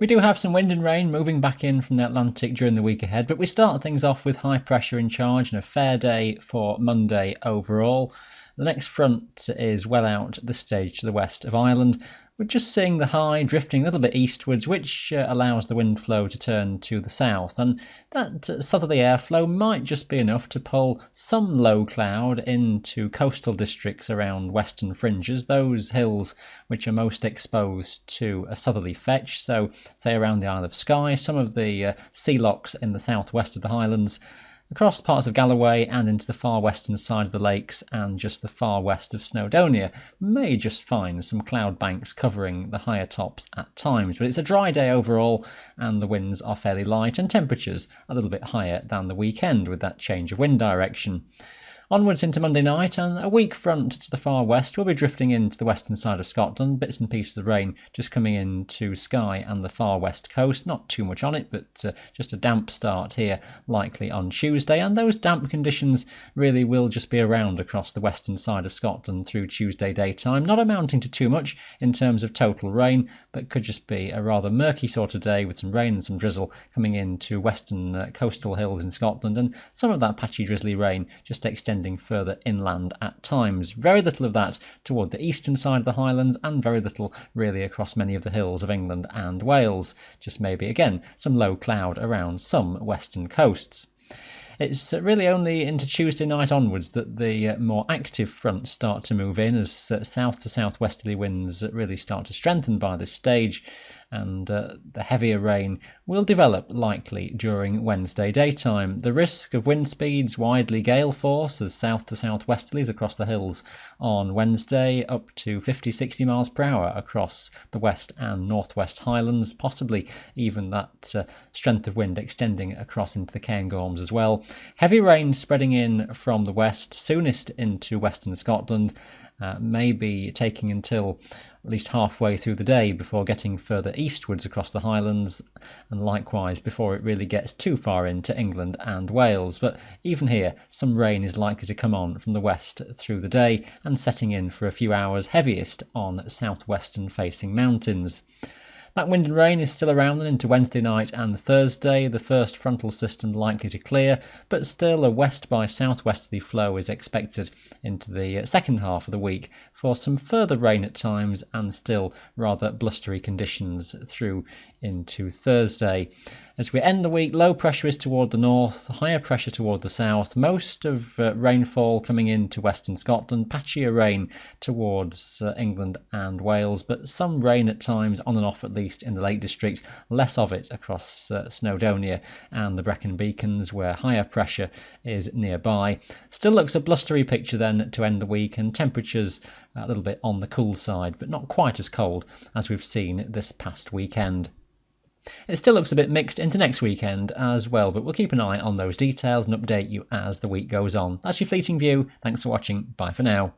We do have some wind and rain moving back in from the Atlantic during the week ahead, but we start things off with high pressure in charge and a fair day for Monday overall. The next front is well out at this stage to the west of Ireland. We're just seeing the high drifting a little bit eastwards, which allows the wind flow to turn to the south, and that southerly airflow might just be enough to pull some low cloud into coastal districts around western fringes, those hills which are most exposed to a southerly fetch, so say around the Isle of Skye, some of the sea locks in the southwest of the Highlands, across parts of Galloway and into the far western side of the lakes and just the far west of Snowdonia may just find some cloud banks covering the higher tops at times. But it's a dry day overall and the winds are fairly light and temperatures a little bit higher than the weekend with that change of wind direction. Onwards into Monday night, and a weak front to the far west will be drifting into the western side of Scotland. Bits and pieces of rain just coming into Skye and the far west coast. Not too much on it, but just a damp start here, likely on Tuesday. And those damp conditions really will just be around across the western side of Scotland through Tuesday daytime. Not amounting to too much in terms of total rain, but could just be a rather murky sort of day with some rain and some drizzle coming into western coastal hills in Scotland. And some of that patchy drizzly rain just extending further inland at times. Very little of that toward the eastern side of the Highlands and very little really across many of the hills of England and Wales. Just maybe again some low cloud around some western coasts. It's really only into Tuesday night onwards that the more active fronts start to move in as south to southwesterly winds really start to strengthen by this stage, and the heavier rain will develop likely during Wednesday daytime. The risk of wind speeds widely gale force as south to southwesterlies across the hills on Wednesday, up to 50-60 miles per hour across the west and northwest Highlands, possibly even that strength of wind extending across into the Cairngorms as well. Heavy rain spreading in from the west, soonest into western Scotland, maybe taking until at least halfway through the day before getting further eastwards across the Highlands, and likewise before it really gets too far into England and Wales. But even here, some rain is likely to come on from the west through the day and setting in for a few hours, heaviest on southwestern facing mountains. That wind and rain is still around and into Wednesday night and Thursday, the first frontal system likely to clear, but still a west by southwesterly flow is expected into the second half of the week for some further rain at times and still rather blustery conditions through into Thursday. As we end the week, low pressure is toward the north, higher pressure toward the south, most of rainfall coming into western Scotland, patchier rain towards England and Wales, but some rain at times on and off at least in the Lake District, less of it across Snowdonia and the Brecon Beacons where higher pressure is nearby. Still looks a blustery picture then to end the week, and temperatures a little bit on the cool side, but not quite as cold as we've seen this past weekend. It still looks a bit mixed into next weekend as well, but we'll keep an eye on those details and update you as the week goes on. That's your fleeting view. Thanks for watching. Bye for now.